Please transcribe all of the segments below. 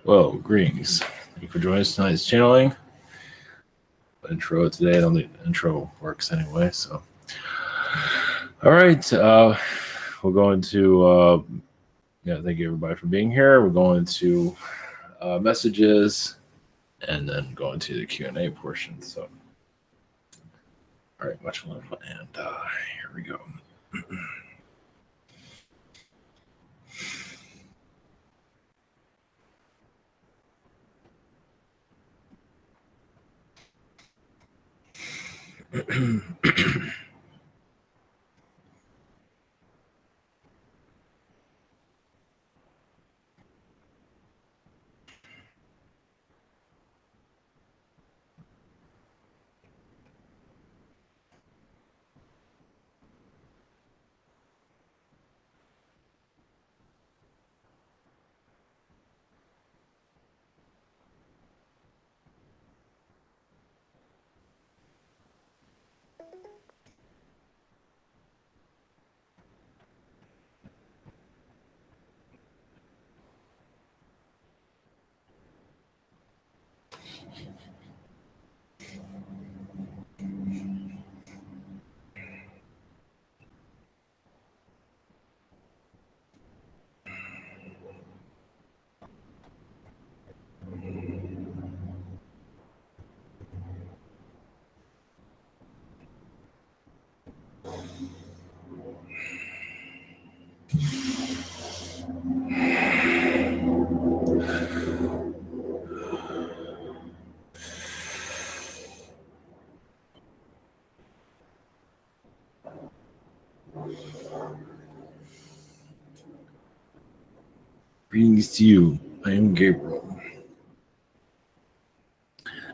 Well, greetings. Thank you for joining us tonight's channeling. Intro today, I don't think the intro works anyway, so. All right, we're going to, thank you everybody for being here. We're going to messages and then going to the Q&A portion, so. All right, much love, and here we go. Greetings to you. I am Gabriel.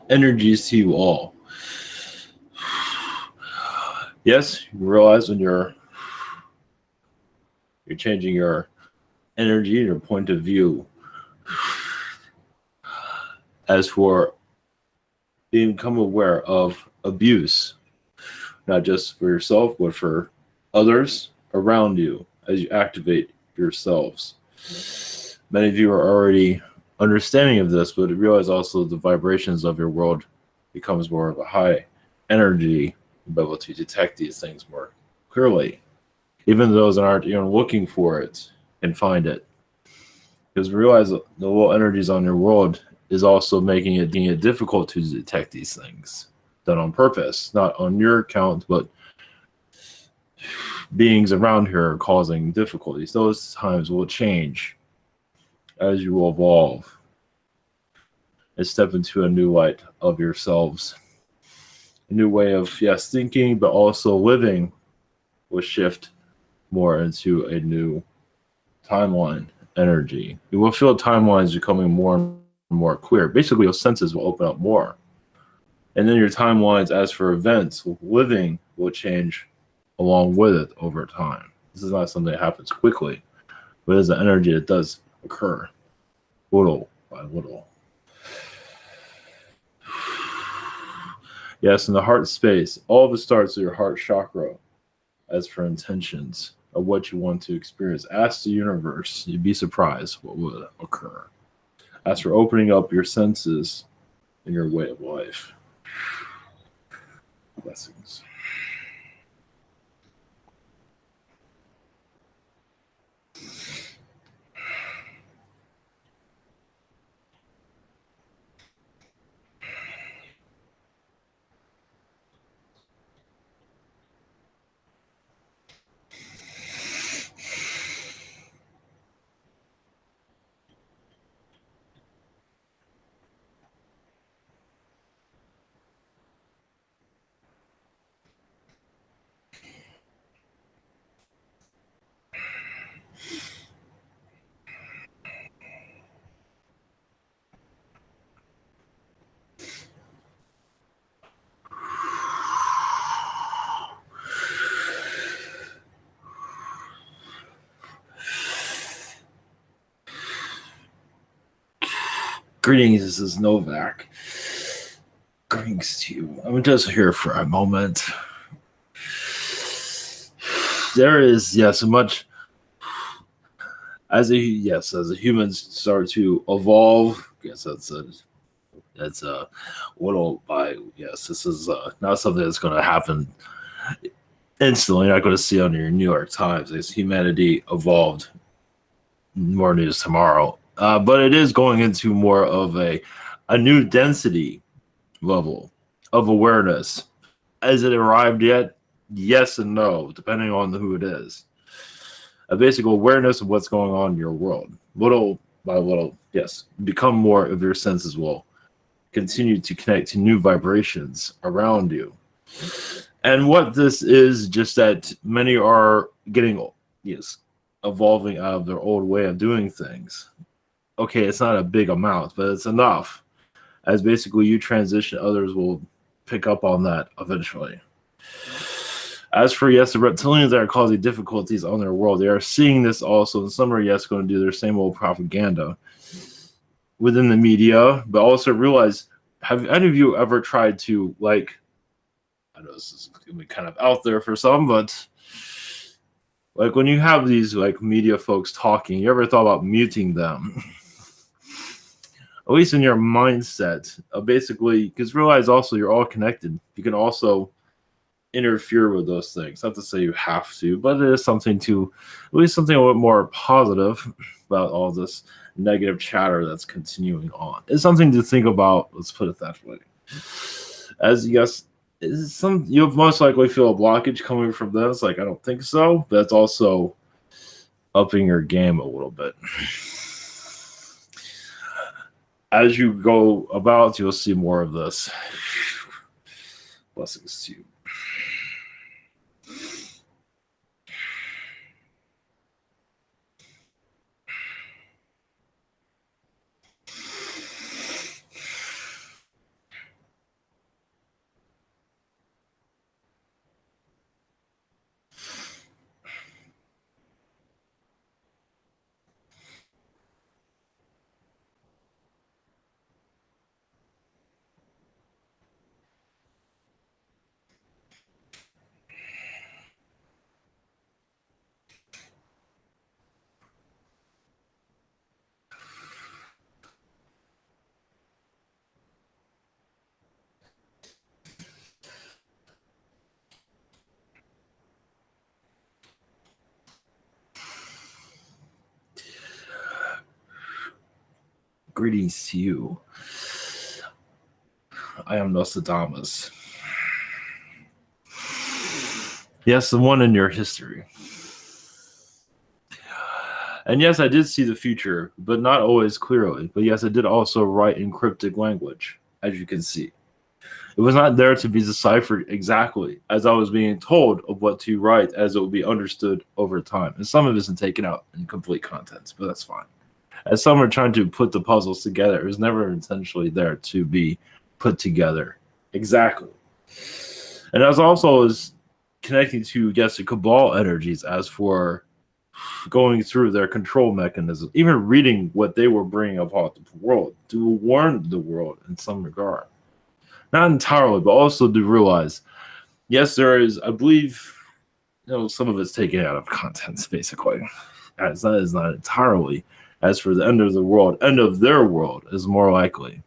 Energies to you all. Yes, you realize when you're changing your energy, your point of view. As for become aware of abuse, not just for yourself, but for others around you as you activate yourselves. Many of you are already understanding of this, but realize also the vibrations of your world becomes more of a high energy, be able to detect these things more clearly. Even those that aren't even looking for it and find it. Because realize the low energies on your world is also making it difficult to detect these things. Done on purpose, not on your account, but beings around here are causing difficulties. Those times will change as you evolve and step into a new light of yourselves. A new way of, yes, thinking, but also living will shift more into a new timeline energy. You will feel timelines becoming more and more clear. Basically, your senses will open up more. And then your timelines, as for events, living will change along with it over time. This is not something that happens quickly, but it's an energy that does occur little by little. Yes, in the heart space, all of it starts with your heart chakra. As for intentions of what you want to experience, ask the universe. You'd be surprised what would occur. As for opening up your senses in your way of life. Blessings. Greetings, this is Novak. Greetings to you. I'm just here for a moment. There is, yes, much As a humans start to evolve, yes, that's a little by yes. This is not something that's going to happen instantly. You're not going to see on your New York Times. As humanity evolved, more news tomorrow. But it is going into more of a new density level of awareness. Has it arrived yet? Yes and no, depending on who it is. A basic awareness of what's going on in your world. Little by little, yes. Become more of your senses will continue to connect to new vibrations around you. And what this is, just that many are getting, yes, evolving out of their old way of doing things. Okay, it's not a big amount, but it's enough. As basically you transition, others will pick up on that eventually. As for yes, the reptilians that are causing difficulties on their world, they are seeing this also, and some are yes going to do their same old propaganda within the media, but also realize, have any of you ever tried to like, I know this is gonna be kind of out there for some, but like when you have these like media folks talking, you ever thought about muting them? At least in your mindset, basically, because realize also you're all connected. You can also interfere with those things. Not to say you have to, but it is something to, at least something a little more positive about all this negative chatter that's continuing on. It's something to think about. Let's put it that way. As you guys, is some you'll most likely feel a blockage coming from this. Like I don't think so, but it's also upping your game a little bit. As you go about, you'll see more of this. Blessings to you. Greetings to you. I am Nostradamus. Yes, the one in your history. And yes, I did see the future, but not always clearly. But yes, I did also write in cryptic language, as you can see. It was not there to be deciphered exactly as I was being told of what to write, as it would be understood over time. And some of it isn't taken out in complete contents, but that's fine. As some are trying to put the puzzles together, it was never intentionally there to be put together exactly. And as also is connecting to, yes, the cabal energies as for going through their control mechanism, even reading what they were bringing upon the world to warn the world in some regard. Not entirely, but also to realize, yes, there is, I believe, some of it's taken out of context, basically. As that is not entirely. As for the end of the world, end of their world is more likely.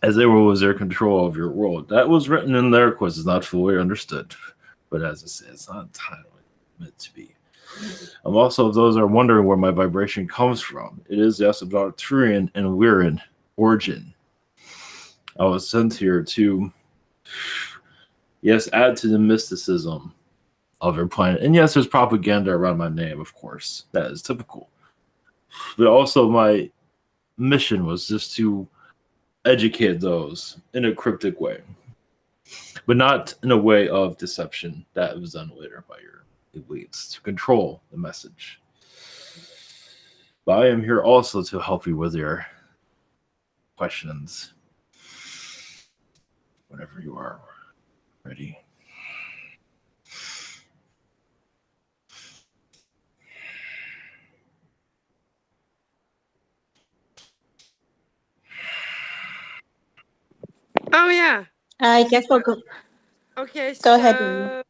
As they were was their control of your world. That was written in there, of course, it's not fully understood. But as I said, it's not entirely meant to be. I'm also, if those are wondering where my vibration comes from, it is, yes, of Arcturian and Lyran origin. I was sent here to, yes, add to the mysticism of your planet. And yes, there's propaganda around my name, of course. That is typical. But also my mission was just to educate those in a cryptic way, but not in a way of deception that was done later by your elites to control the message. But I am here also to help you with your questions whenever you are ready. Oh yeah. I guess we'll go. Okay. Go ahead, Amy.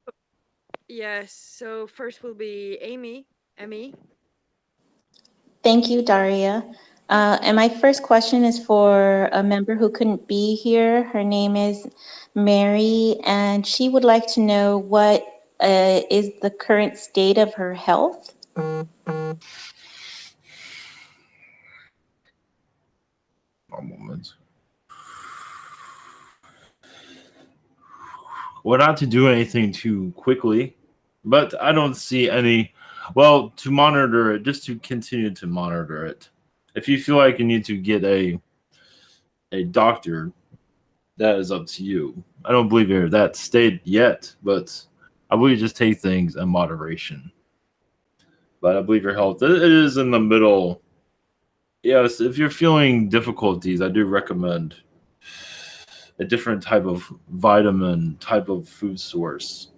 Yes. So first will be Amy. Thank you, Daria. And my first question is for a member who couldn't be here. Her name is Mary, and she would like to know what is the current state of her health. One moment. Well, not to do anything too quickly, but I don't see any. Well, to monitor it, just to continue to monitor it. If you feel like you need to get a doctor, that is up to you. I don't believe you're at that state yet, but I believe just take things in moderation. But I believe your health it is in the middle. Yes, if you're feeling difficulties, I do recommend a different type of vitamin, type of food source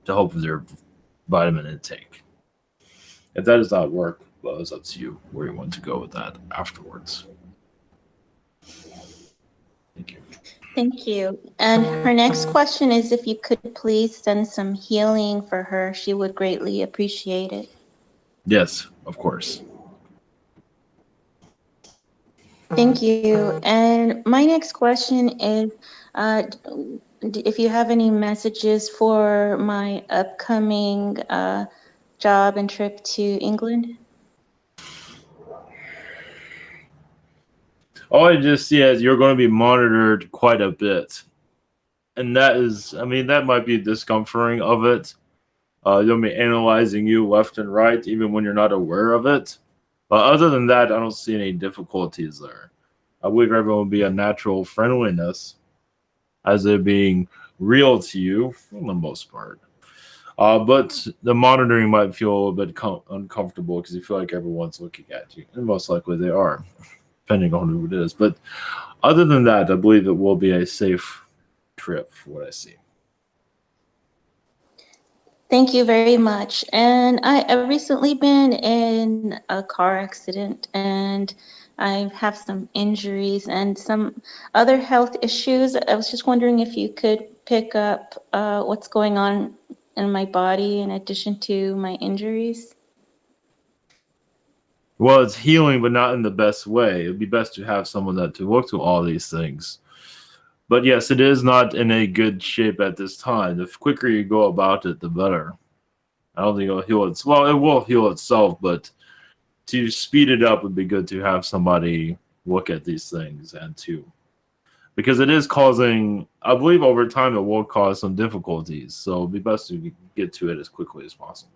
to help with your vitamin intake. If that does not work, well, it's up to you where you want to go with that afterwards. Thank you. Thank you. And her next question is if you could please send some healing for her, she would greatly appreciate it. Yes, of course. Thank you. And my next question is if you have any messages for my upcoming job and trip to England. All I just see is you're going to be monitored quite a bit. And that is, I mean, that might be discomforting of it. They'll be analyzing you left and right, even when you're not aware of it. But other than that, I don't see any difficulties there. I believe everyone will be a natural friendliness as it being real to you for the most part. But the monitoring might feel a little bit uncomfortable because you feel like everyone's looking at you. And most likely they are, depending on who it is. But other than that, I believe it will be a safe trip for what I see. Thank you very much. And I've recently been in a car accident and I have some injuries and some other health issues. I was just wondering if you could pick up what's going on in my body in addition to my injuries. Well, it's healing, but not in the best way. It'd be best to have someone that to look to all these things. But yes, it is not in a good shape at this time. The quicker you go about it, the better. I don't think it'll heal it. Well, it will heal itself, but to speed it up would be good to have somebody look at these things and to because it is causing. I believe over time it will cause some difficulties. So it'd be best to get to it as quickly as possible.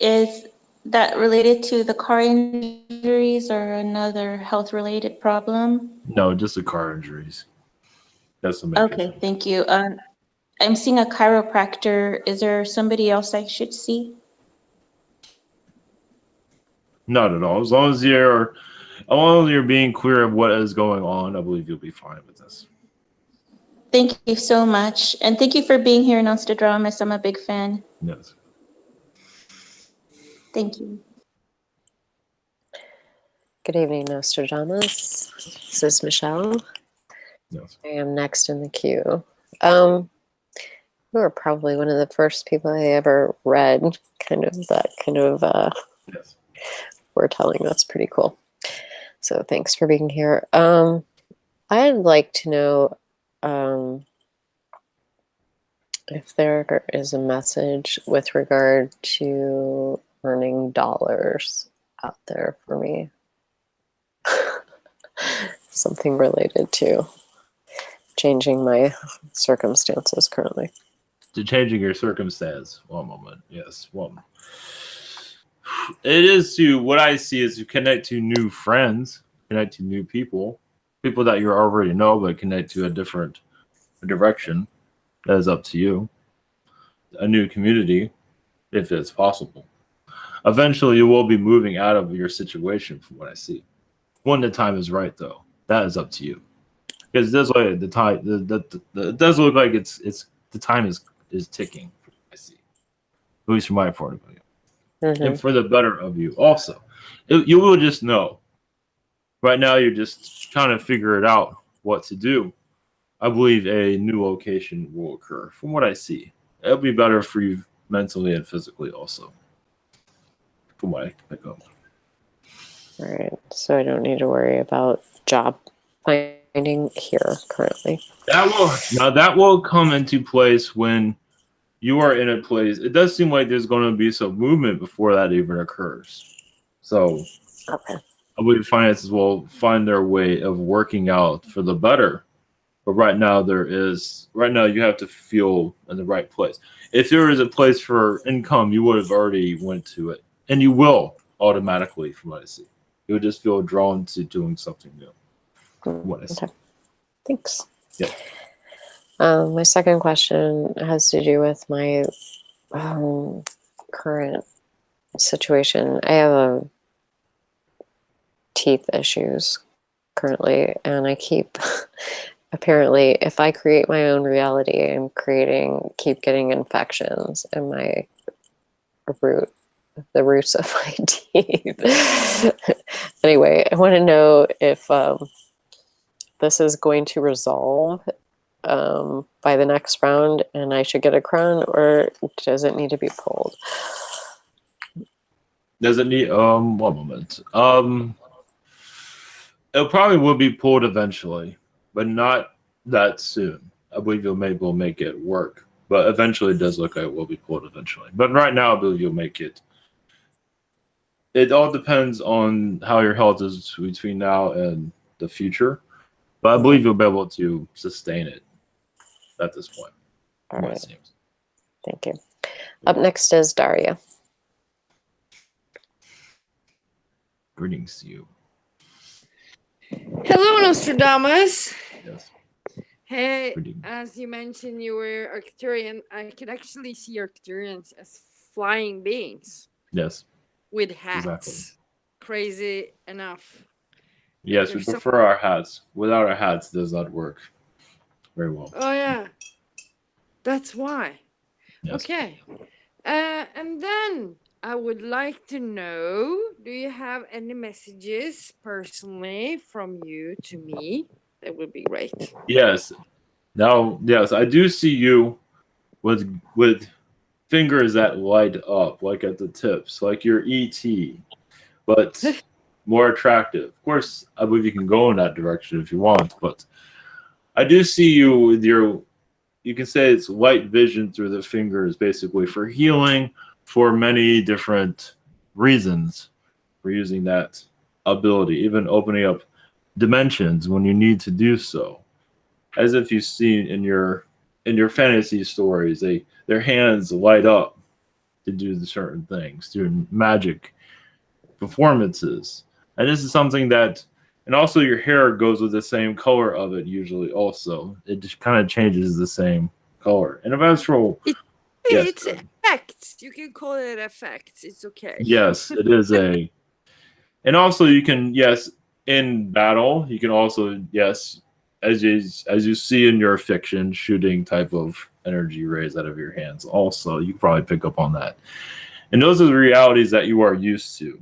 Is that related to the car injuries or another health-related problem? No, just the car injuries. That's the main Okay, concern. thank you. I'm seeing a chiropractor. Is there somebody else I should see? Not at all. As long as you're being clear of what is going on, I believe you'll be fine with this. Thank you so much. And thank you for being here, Nostradamus. I'm a big fan. Yes. Thank you. Good evening, Nostradamus. This is Michelle. Yes. I am next in the queue. You were probably one of the first people I ever read kind of Yes. foretelling. That's pretty cool. So thanks for being here. I'd like to know if there is a message with regard to earning dollars out there for me. Something related to changing my circumstances currently. To changing your circumstance. One moment. Yes. One. It is to what I see is to connect to new friends, connect to new people that you already know, but connect to a different direction. That is up to you. A new community, if it's possible. Eventually, you will be moving out of your situation, from what I see. When the time is right, though, that is up to you. Because it does look like the time, it does look like it's the time is ticking. I see, at least from my point of view, and for the better of you. Also, you will just know. Right now, you're just trying to figure it out what to do. I believe a new location will occur. From what I see, it'll be better for you mentally and physically, also. from what I can pick up. All right. So I don't need to worry about job finding here currently. That will come into place when you are in a place. It does seem like there's going to be some movement before that even occurs. So Okay. I believe finances will find their way of working out for the better. But right now you have to feel in the right place. If there is a place for income, you would have already went to it. And you will automatically, from what I see. You would just feel drawn to doing something new. From what I see. Okay. Thanks. Yeah. My second question has to do with my current situation. I have teeth issues currently, and I keep apparently, if I create my own reality, I'm keep getting infections in my the roots of my teeth. Anyway, I want to know if this is going to resolve by the next round and I should get a crown, or does it need to be pulled? Does it need one moment? It probably will be pulled eventually, but not that soon. I believe you'll make it work. But eventually it does look like it will be pulled eventually. But right now I believe you'll make it. It all depends on how your health is between now and the future. But I believe you'll be able to sustain it at this point. All right. It seems. Thank you. Up next is Daria. Greetings to you. Hello, Nostradamus. Yes. Hey, Greetings. as you mentioned, you were Arcturian. I could actually see Arcturians as flying beings Yes. with hats. Exactly. Crazy enough. Yes, we There's some- prefer our hats. Without our hats, it does not work very well. Oh, yeah. That's why. Yes. Okay. And then I would like to know, do you have any messages personally from you to me? That would be great. Yes. Now, yes, I do see you with fingers that light up, like at the tips, like your ET, but more attractive. Of course, I believe you can go in that direction if you want, but I do see you with you can say it's light vision through the fingers, basically for healing, for many different reasons for using that ability, even opening up dimensions when you need to do so. As if you see in your fantasy stories, their hands light up to do the certain things, doing magic performances. And this is something that, and also your hair goes with the same color of it usually also. It just kind of changes the same color. And eventual, yes, It's effects. You can call it effects. It's okay. yes, it is a, and also you can, yes, in battle, you can also, yes, as you see in your fiction, shooting type of energy rays out of your hands. Also, you can probably pick up on that. And those are the realities that you are used to.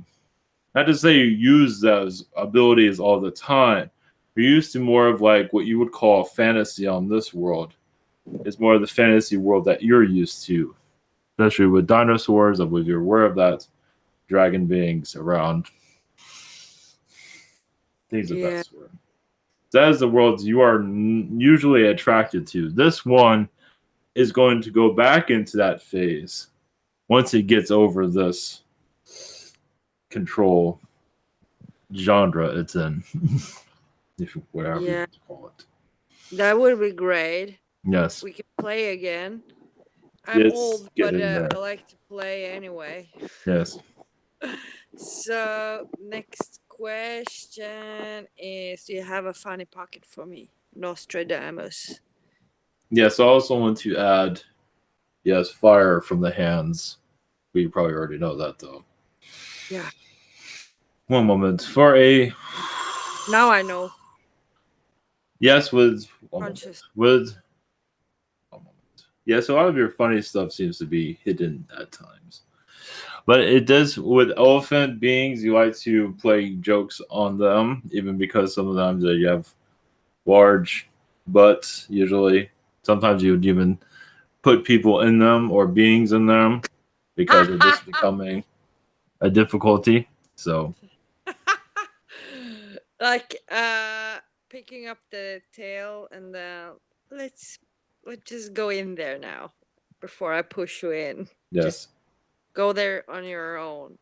Not to say you use those abilities all the time. You're used to more of like what you would call fantasy on this world. It's more of the fantasy world that you're used to. Especially with dinosaurs, I believe you're aware of that. Dragon beings around. Things of that sort. That is the world you are usually attracted to. This one is going to go back into that phase once it gets over this control genre it's in. Whatever you call it. That would be great. Yes. We can play again. I'm old, but there. I like to play anyway. Yes. So, next question is, do you have a funny pocket for me? Nostradamus. Yes, I also want to add, yes, fire from the hands. We probably already know that, though. Yeah. One moment. For a... Now I know. Yes, with... Conscious. With... One moment. Yes, a lot of your funny stuff seems to be hidden at times. But it does, with elephant beings, you like to play jokes on them, even because some of them you have large butts, usually. Sometimes you would even put people in them or beings in them because of this becoming a difficulty. So Like picking up the tail and let's just go in there now before I push you in. yes. Just go there on your own.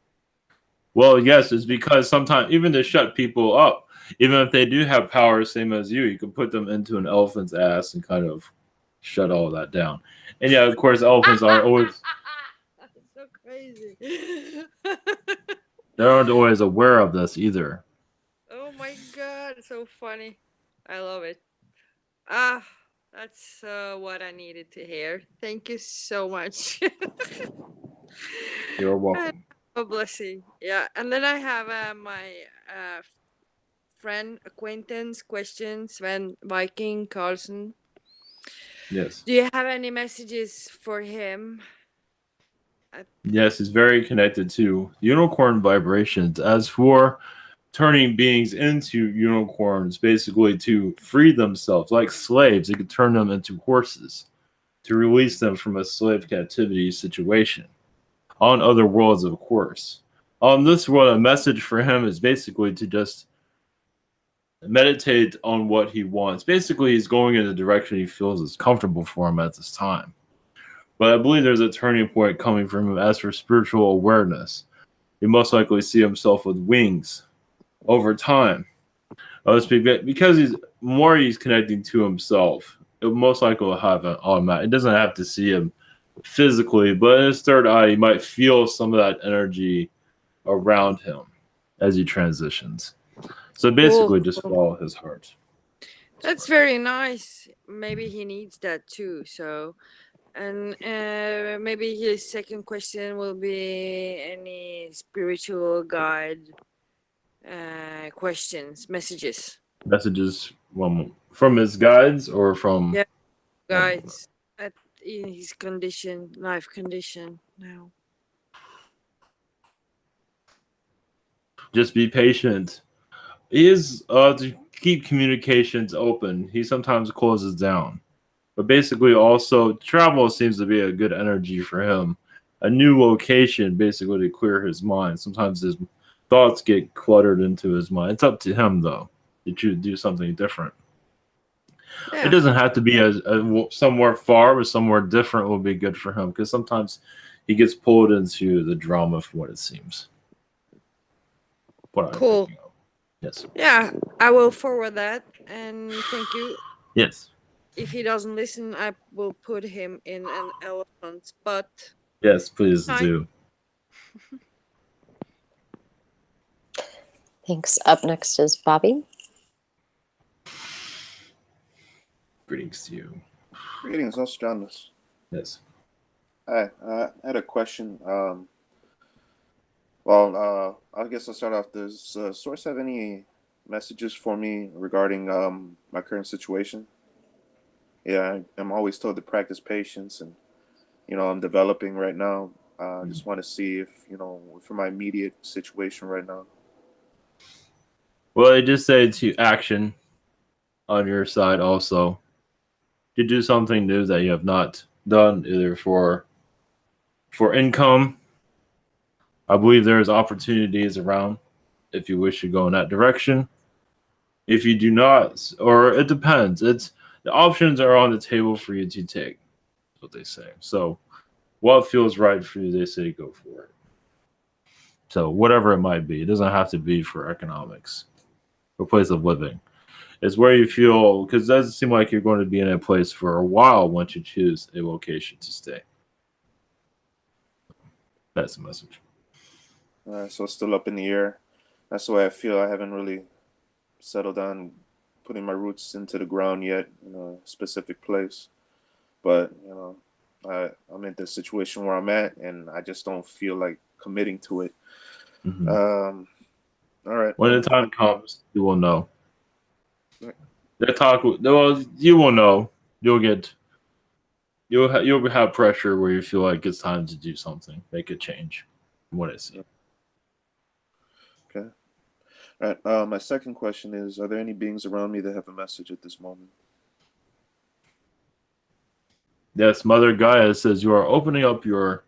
Well, yes, it's because sometimes even to shut people up, even if they do have powers same as you can put them into an elephant's ass and kind of shut all that down. And yeah, of course, elephants are always That's so crazy. they aren't always aware of this either. Oh my god, so funny. I love it. Ah, that's what I needed to hear. Thank you so much. You're Uh, welcome. a blessing. Yeah, and then I have my friend, acquaintance question, Sven Viking Carlson. Yes. Do you have any messages for him? Yes, it's very connected to unicorn vibrations. As for turning beings into unicorns, basically to free themselves, like slaves, it could turn them into horses to release them from a slave captivity situation. On other worlds, of course. On this world, a message for him is basically to just meditate on what he wants. Basically, he's going in the direction he feels is comfortable for him at this time. But I believe there's a turning point coming from him as for spiritual awareness. He most likely see himself with wings over time. Because he's connecting to himself. It most likely will have an automatic. It doesn't have to see him physically, but in his third eye, he might feel some of that energy around him as he transitions. So basically, just Cool. follow his heart. That's very nice. Maybe he needs that too. So, and maybe his second question will be any spiritual guide questions, messages. Messages from his guides or from Yeah, guides in his life condition now. just be patient. He is to keep communications open. He sometimes closes down. But basically, also, travel seems to be a good energy for him. A new location, basically, to clear his mind. Sometimes his thoughts get cluttered into his mind. It's up to him, though, to do something different. Yeah. It doesn't have to be somewhere far, but somewhere different will be good for him because sometimes he gets pulled into the drama from what it seems. What I'm Cool. thinking of. Yes. Yeah, I will forward that and thank you. Yes. If he doesn't listen, I will put him in an elephant's butt. Yes, please Nice. do. Thanks. Up next is Bobby. Greetings to you. Greetings, Nostradamus. Yes. Hi, I had a question. I guess I'll start off. Does Source have any messages for me regarding my current situation? Yeah, I'm always told to practice patience, and I'm developing right now. I just want to see if for my immediate situation right now. Well, I just say to action on your side also. To do something new that you have not done, either for income. I believe there's opportunities around if you wish to go in that direction. If you do not, or it depends. It's the options are on the table for you to take. That's what they say. So what feels right for you, they say go for it. So whatever it might be, it doesn't have to be for economics or place of living. It's where you feel, because it doesn't seem like you're going to be in a place for a while once you choose a location to stay. That's the message. So it's still up in the air. That's why I feel I haven't really settled on putting my roots into the ground yet in a specific place. But I'm in the situation where I'm at, and I just don't feel like committing to it. Mm-hmm. All right. When the time comes, you will know. Right. Well, you will know. You'll have pressure where you feel like it's time to do something, make a change. From what I see. Okay. All right. My second question is: are there any beings around me that have a message at this moment? Yes, Mother Gaia says you are opening up your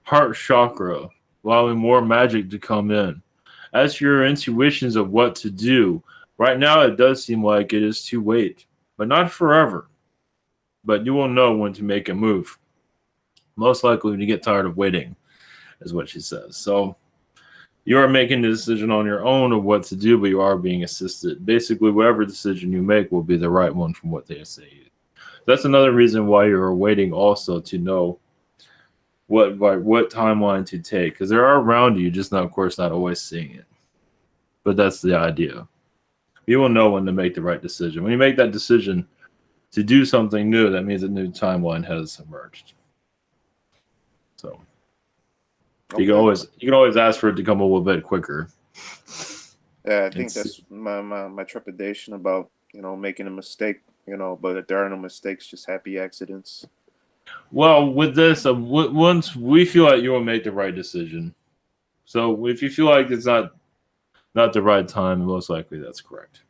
heart chakra allowing more magic to come in. As for your intuitions of what to do, right now it does seem like it is to wait, but not forever. But you will know when to make a move. Most likely when you get tired of waiting, is what she says. So you are making the decision on your own of what to do, but you are being assisted. Basically, whatever decision you make will be the right one from what they say. That's another reason why you're waiting also, to know what timeline to take, because they are around you, just not, of course, not always seeing it. But that's the idea. You will know when to make the right decision. When you make that decision to do something new, that means a new timeline has emerged. So you can always ask for it to come a little bit quicker. Yeah, I think that's my trepidation about, making a mistake, but there are no mistakes, just happy accidents. Well, with this, once we feel like you will make the right decision. So if you feel like it's not the right time, most likely that's correct.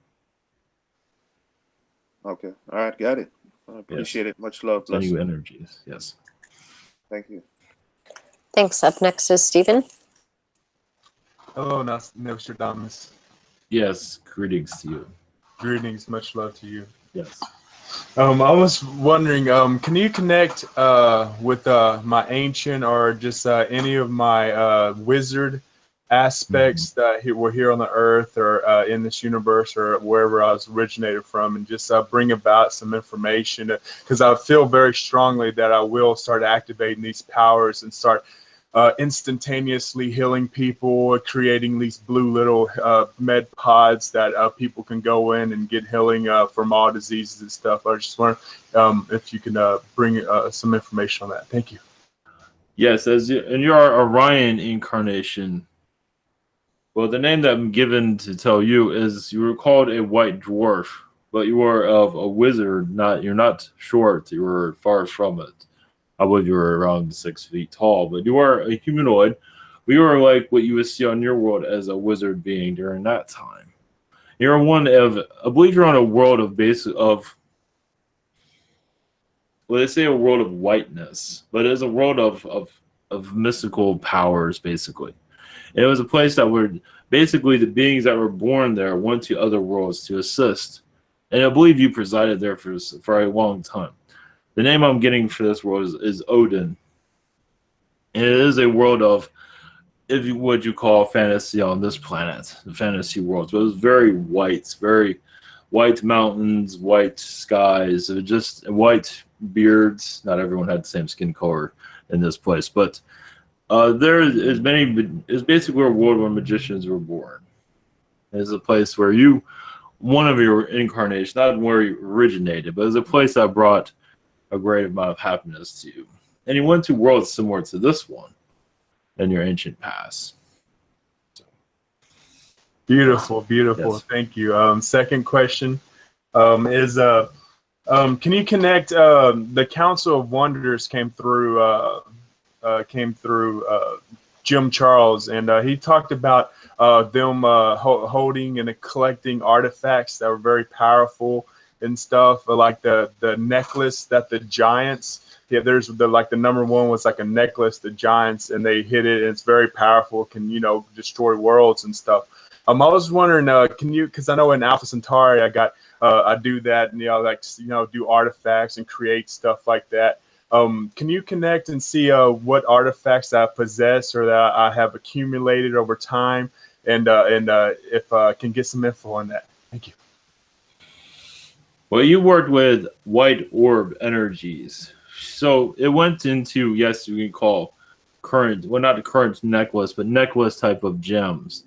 Okay. All right. Got it. I appreciate it. Much love. Sending you energies. Yes. Thank you. Thanks. Up next is Stephen. Hello, Nostradamus. Yes. Greetings to you. Greetings. Much love to you. Yes. I was wondering, can you connect with my ancient or just any of my wizard aspects that were here on the earth or in this universe or wherever I was originated from, and just bring about some information? Because I feel very strongly that I will start activating these powers and start instantaneously healing people, creating these blue little med pods that people can go in and get healing from all diseases and stuff. I just wonder if you can bring some information on that. Thank you. Yes, and you are Orion incarnation. Well, the name that I'm given to tell you is you were called a white dwarf, but you are of a wizard. You're not short. You were far from it. I believe you were around 6 feet tall, but you are a humanoid. We were like what you would see on your world as a wizard being during that time. You're one of, I believe you're on a world of well, they say a world of whiteness, but it's a world of mystical powers, basically. And it was a place that were basically the beings that were born there went to other worlds to assist. And I believe you presided there for a long time. The name I'm getting for this world is Odin. And it is a world of, what you call fantasy on this planet, the fantasy world. So it was very white mountains, white skies, just white beards. Not everyone had the same skin color in this place, but it's basically a world where magicians were born. It's a place where one of your incarnations, not where you originated, but it's a place that brought a great amount of happiness to you. And you went to worlds similar to this one in your ancient past. Beautiful. Yes. Thank you. Second question is, can you connect the Council of Wonders came through Jim Charles, and he talked about them holding and collecting artifacts that were very powerful and stuff, like the necklace that the giants. Yeah, there's the number one was like a necklace, the giants, and they hit it, and it's very powerful, can destroy worlds and stuff. I was wondering, can you? Because I know in Alpha Centauri, I do that, and do artifacts and create stuff like that. Can you connect and see what artifacts I possess or that I have accumulated over time, and if I can get some info on that? Thank you. Well, you worked with white orb energies. So it went into, yes, you can call current, well, not the current necklace, but necklace type of gems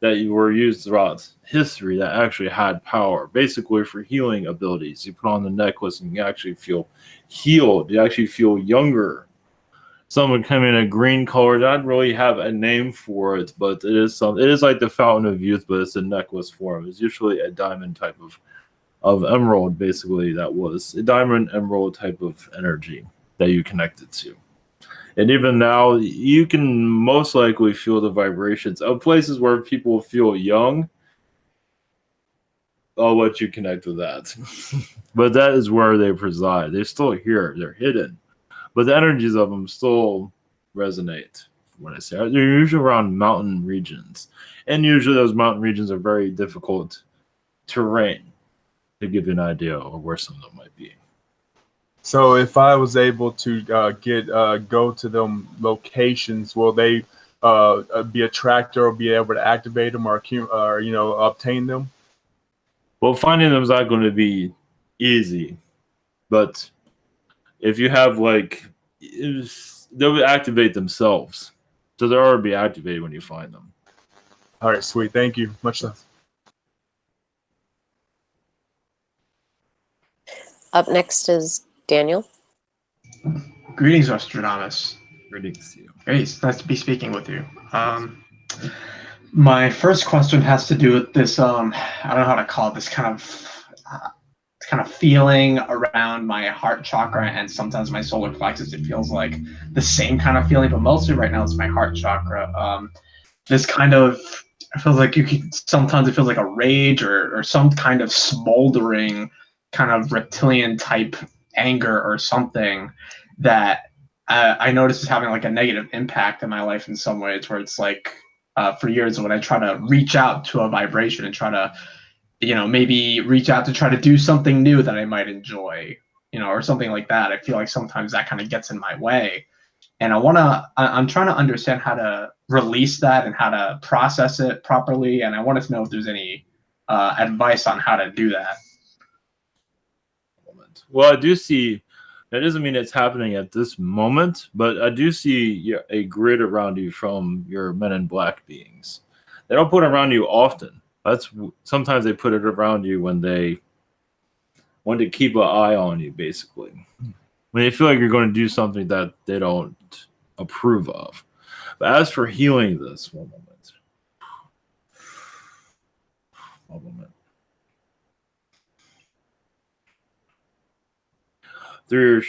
that you were used throughout history that actually had power, basically for healing abilities. You put on the necklace and you actually feel healed. You actually feel younger. Some would come in a green color. I don't really have a name for it, but it is like the fountain of youth, but it's a necklace form. It's usually a diamond type of emerald, basically. That was a diamond emerald type of energy that you connected to. And even now, you can most likely feel the vibrations of places where people feel young. I'll let you connect with that. But that is where they preside. They're still here. They're hidden. But the energies of them still resonate what I say. They're usually around mountain regions, and usually those mountain regions are very difficult terrain. To give you an idea of where some of them might be. So if I was able to go to them locations, will they be a tractor or be able to activate them or obtain them? Well, finding them is not going to be easy, but if you have they'll activate themselves, so they'll already be activated when you find them. All right, sweet. Thank you. Much love. Up next is Daniel. Greetings, Nostradamus. Greetings to you. Great, it's nice to be speaking with you. My first question has to do with this. I don't know how to call it. This kind of feeling around my heart chakra, and sometimes my solar plexus. It feels like the same kind of feeling, but mostly right now it's my heart chakra. This kind of, it feels like sometimes it feels like a rage or some kind of smoldering kind of reptilian type anger or something that I notice is having like a negative impact in my life in some ways, where it's like for years when I try to reach out to a vibration and try to, maybe reach out to try to do something new that I might enjoy, or something like that. I feel like sometimes that kind of gets in my way. And I'm trying to understand how to release that and how to process it properly. And I wanted to know if there's any advice on how to do that. Well, I do see, that doesn't mean it's happening at this moment, but I do see a grid around you from your Men in Black beings. They don't put it around you often. Sometimes they put it around you when they want to keep an eye on you, basically. When they feel like you're going to do something that they don't approve of. But as for healing this, one moment. Through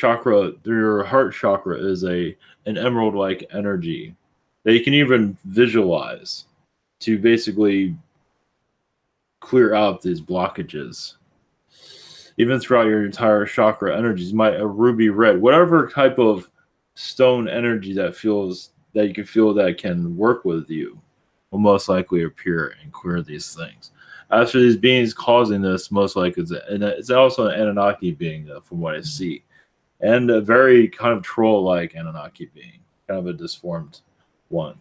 your heart chakra is an emerald-like energy that you can even visualize to basically clear out these blockages. Even throughout your entire chakra energies, a ruby red, whatever type of stone energy that you can feel that can work with you, will most likely appear and clear these things. As for these beings causing this, most likely it's also an Anunnaki being, from what I see. And a very kind of troll-like Anunnaki being, kind of a disformed one,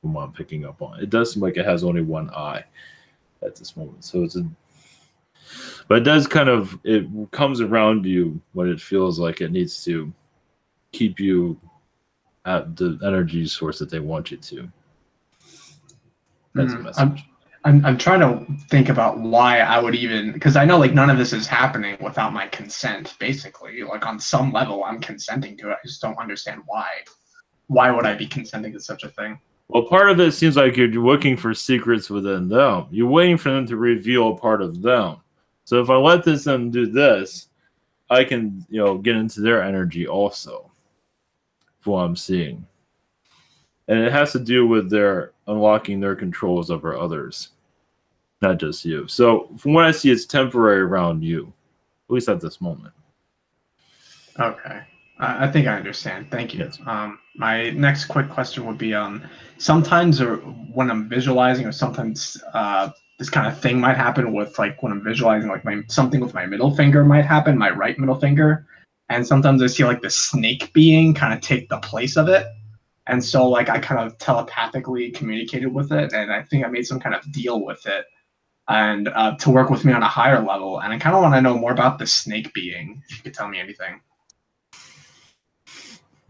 from what I'm picking up on. It does seem like it has only one eye at this moment, but it does it comes around you when it feels like it needs to keep you at the energy source that they want you to. That's a message. I'm trying to think about why I would even, because I know like none of this is happening without my consent, basically. Like on some level, I'm consenting to it. I just don't understand why. Why would I be consenting to such a thing? Well, part of it seems like you're looking for secrets within them. You're waiting for them to reveal a part of them. So if I let them do this, I can, get into their energy also, for what I'm seeing. And it has to do with their unlocking their controls over others, not just you. So from what I see, it's temporary around you, at least at this moment. Okay. I think I understand. Thank you. Yes. My next quick question would be, sometimes or when I'm visualizing, or sometimes this kind of thing might happen with like when I'm visualizing, like something with my middle finger might happen, my right middle finger. And sometimes I see like the snake being kind of take the place of it. And so like I kind of telepathically communicated with it, and I think I made some kind of deal with it and to work with me on a higher level. And I kind of want to know more about the snake being, if you could tell me anything.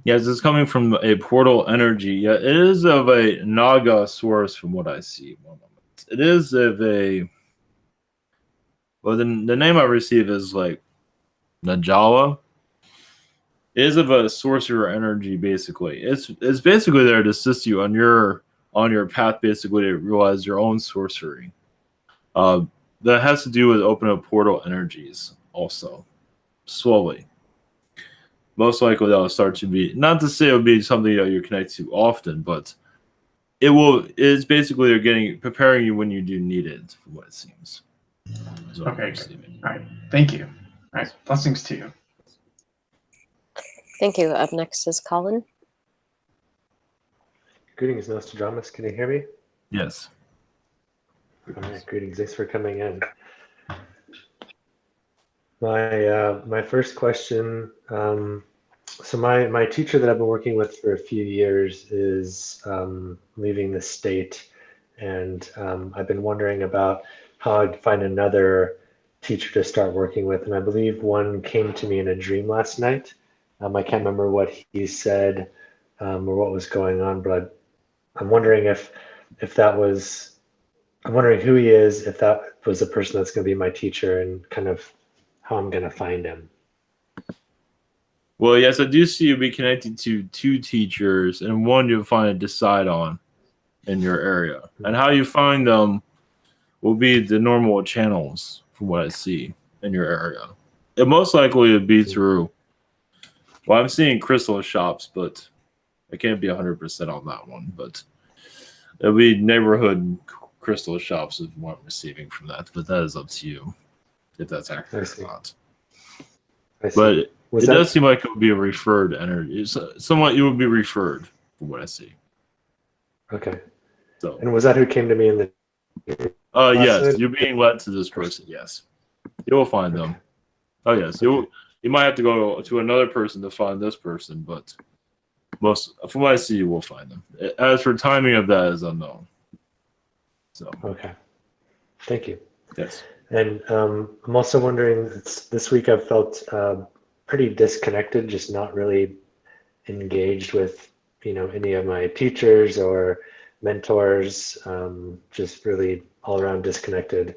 Yes, it's coming from a portal energy. Yeah, it is of a Naga source from what I see. It is of a... Well, the name I receive is like Najala. It is of a sorcerer energy, basically. It's basically there to assist you on your path, basically, to realize your own sorcery. That has to do with opening up portal energies also, slowly. Most likely that'll start to be, not to say it'll be something that you connect to often, but it's basically they're preparing you when you do need it, from what it seems. Okay, good. All right, thank you. All right, blessings to you. Thank you. Up next is Colin. Greetings, Nostradamus. Can you hear me? Yes. All right, greetings. Thanks for coming in. My first question. So my teacher that I've been working with for a few years is leaving the state, and I've been wondering about how I'd find another teacher to start working with. And I believe one came to me in a dream last night. I can't remember what he said or what was going on, but I'm wondering if that was, I'm wondering who he is, if that was the person that's going to be my teacher, and kind of how I'm going to find him. Well, yes, I do see you be connected to 2 teachers, and one you'll find to decide on in your area. And how you find them will be the normal channels from what I see in your area. It most likely would be through, well, I'm seeing crystal shops, but I can't be 100% on that one. But it'll be neighborhood crystal shops is what I'm receiving from that. But that is up to you if that's accurate or not. But it does seem like it would be a referred energy. Somewhat you would be referred from what I see. Okay. So. And was that who came to me in the? Yes, you're being led to this person. Yes, you will find them. Oh yes, you might have to go to another person to find this person, but from what I see, you will find them. As for timing of that is unknown. So. Okay. Thank you. Yes. And I'm also wondering, this week I've felt pretty disconnected, just not really engaged with, any of my teachers or mentors, just really all around disconnected.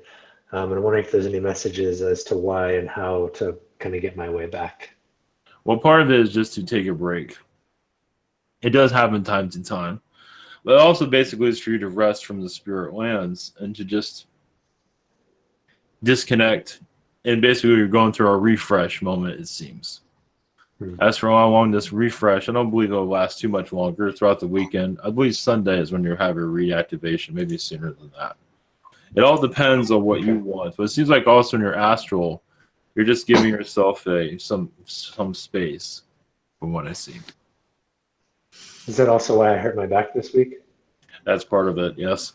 And I'm wondering if there's any messages as to why and how to kind of get my way back. Well, part of it is just to take a break. It does happen time to time. But also basically it's for you to rest from the spirit lands and to just disconnect. And basically you're going through a refresh moment, it seems. As for how long this refresh, I don't believe it'll last too much longer throughout the weekend. I believe Sunday is when you have your reactivation, maybe sooner than that. It all depends on what you want. But it seems like also in your astral, you're just giving yourself some space from what I see. Is that also why I hurt my back this week? That's part of it, yes.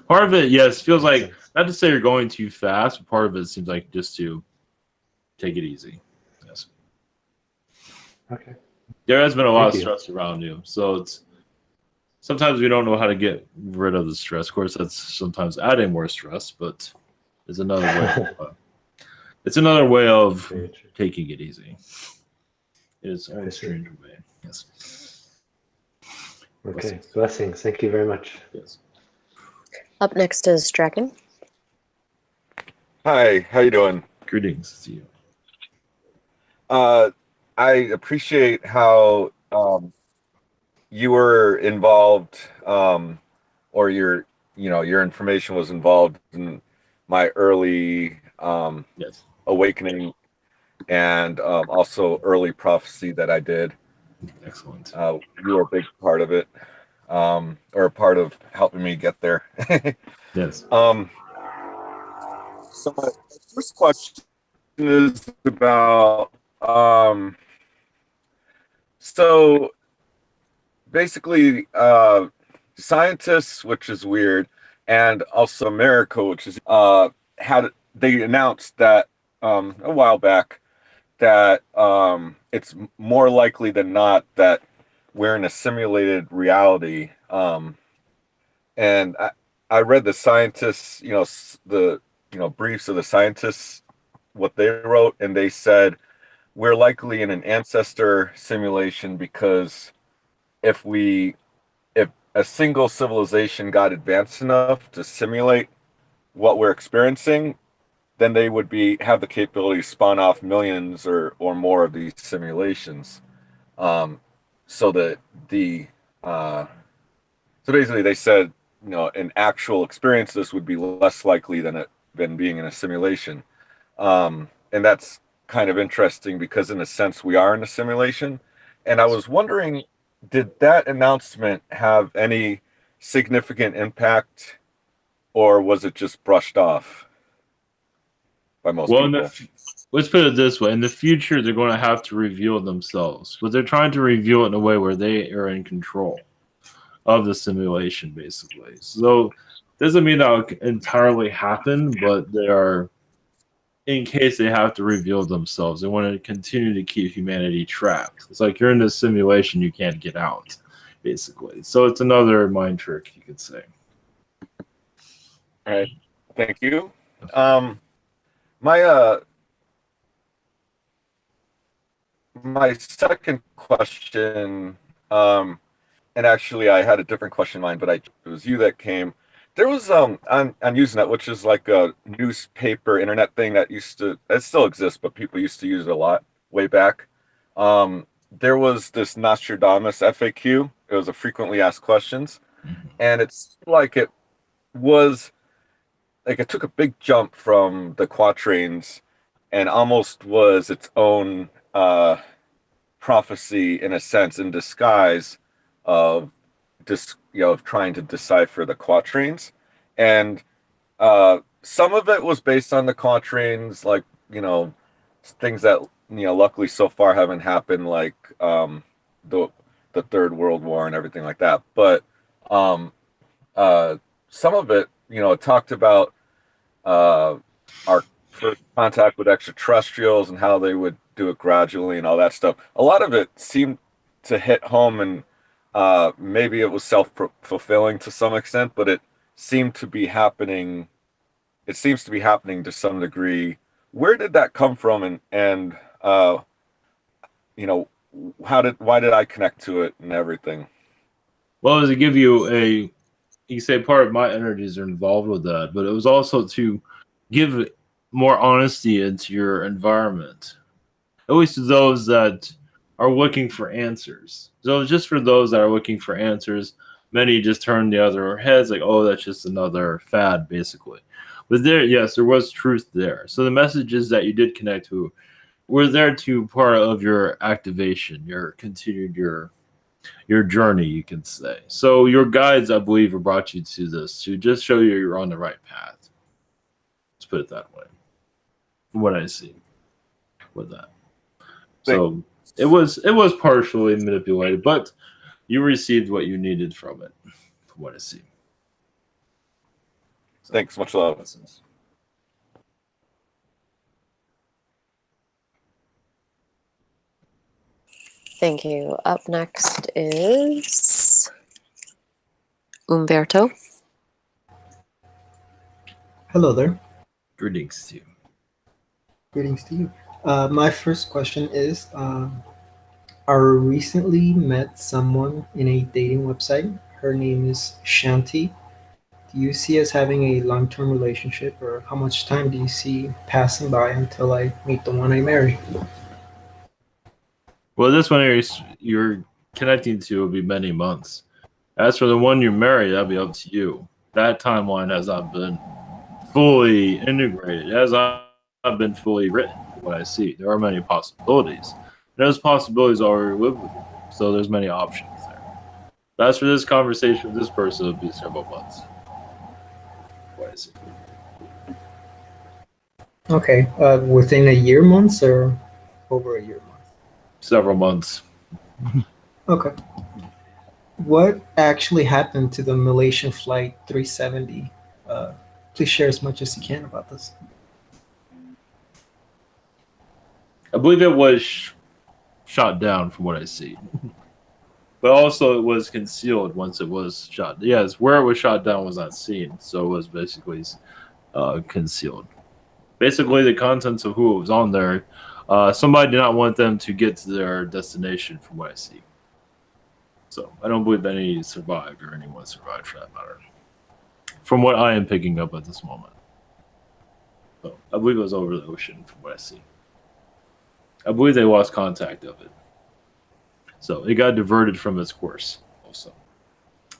Part of it, yes, feels like, not to say you're going too fast, but part of it seems like just to take it easy. Yes. Okay. There has been a lot of stress around you. So it's sometimes we don't know how to get rid of the stress. Of course, that's sometimes adding more stress, but it's another way. It's another way of taking it easy. It is a strange way. Yes. Okay. Blessings. Thank you very much. Yes. Up next is Dragon. Hi, how you doing? Greetings to you. I appreciate how you were involved, or your information was involved in my early awakening, and also early prophecy that I did. Excellent. You were a big part of it, or a part of helping me get there. Yes. So my first question is about so basically scientists, which is weird, and also America, which is they announced that a while back that it's more likely than not that we're in a simulated reality. And I read the scientists, the briefs of the scientists, what they wrote, and they said we're likely in an ancestor simulation because if a single civilization got advanced enough to simulate what we're experiencing, then they would have the capability to spawn off millions or more of these simulations. So basically they said, an actual experience this would be less likely than being in a simulation. And that's kind of interesting because in a sense we are in a simulation. And I was wondering, did that announcement have any significant impact, or was it just brushed off by most people? Let's put it this way. In the future, they're going to have to reveal themselves, but they're trying to reveal it in a way where they are in control. of the simulation, basically. So doesn't mean that will entirely happen, but they are, in case they have to reveal themselves. They want to continue to keep humanity trapped. It's like you're in this simulation, you can't get out, basically. So it's another mind trick, you could say. All right. Thank you. My my second question, and actually I had a different question in mind, but it was you that came. There was on Usenet, which is like a newspaper internet thing that it still exists, but people used to use it a lot way back. There was this Nostradamus FAQ. It was a frequently asked questions, and it's like it took a big jump from the quatrains and almost was its own prophecy in a sense, in disguise of of trying to decipher the quatrains. And some of it was based on the quatrains, like things that luckily so far haven't happened, like the Third World War and everything like that. But some of it, it talked about our first contact with extraterrestrials and how they would do it gradually and all that stuff. A lot of it seemed to hit home, and maybe it was self-fulfilling to some extent, but it seemed to be happening. It seems to be happening to some degree. Where did that come from, and why did I connect to it and everything? Well, to give you you say part of my energies are involved with that, but it was also to give more honesty into your environment, at least to those that are looking for answers. So just for those that are looking for answers, many just turn the other heads, like, oh, that's just another fad, basically. But there was truth there. So the messages that you did connect to were there to part of your activation, your continued your journey, you can say. So your guides, I believe, have brought you to this to just show you you're on the right path. Let's put it that way. From what I see with that. So it was partially manipulated, but you received what you needed from it, from what I see. So, thanks, much love. Lessons. Thank you. Up next is Umberto. Hello there. Greetings to you. Greetings to you. My first question is, I recently met someone in a dating website. Her name is Shanti. Do you see us having a long-term relationship, or how much time do you see passing by until I meet the one I marry? Well, this one you're connecting to will be many months. As for the one you marry, that'll be up to you. That timeline has not been fully integrated. It has not been fully written, what I see. There are many possibilities. Those possibilities already live with you. So there's many options there. But as for this conversation with this person, it'll be several months. What I see. Okay, within a year, months, or over a year, month? Several months. Okay. What actually happened to the Malaysian flight 370? Please share as much as you can about this. I believe it was shot down from what I see. But also it was concealed once it was shot. Yes, where it was shot down was not seen. So it was basically concealed. Basically, the contents of who was on there, somebody did not want them to get to their destination from what I see. So I don't believe any survived or anyone survived for that matter. From what I am picking up at this moment. So I believe it was over the ocean from what I see. I believe they lost contact of it. So it got diverted from its course also.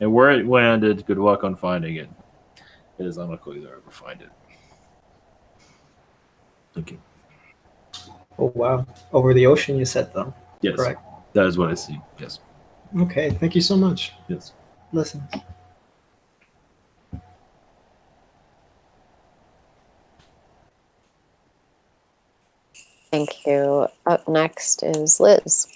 And where it landed, good luck on finding it. It is unlikely they'll ever find it. Thank you. Oh, wow. Over the ocean, you said, though. Yes. Correct. That is what I see. Yes. Okay, thank you so much. Yes. Listen. Thank you. Up next is Liz.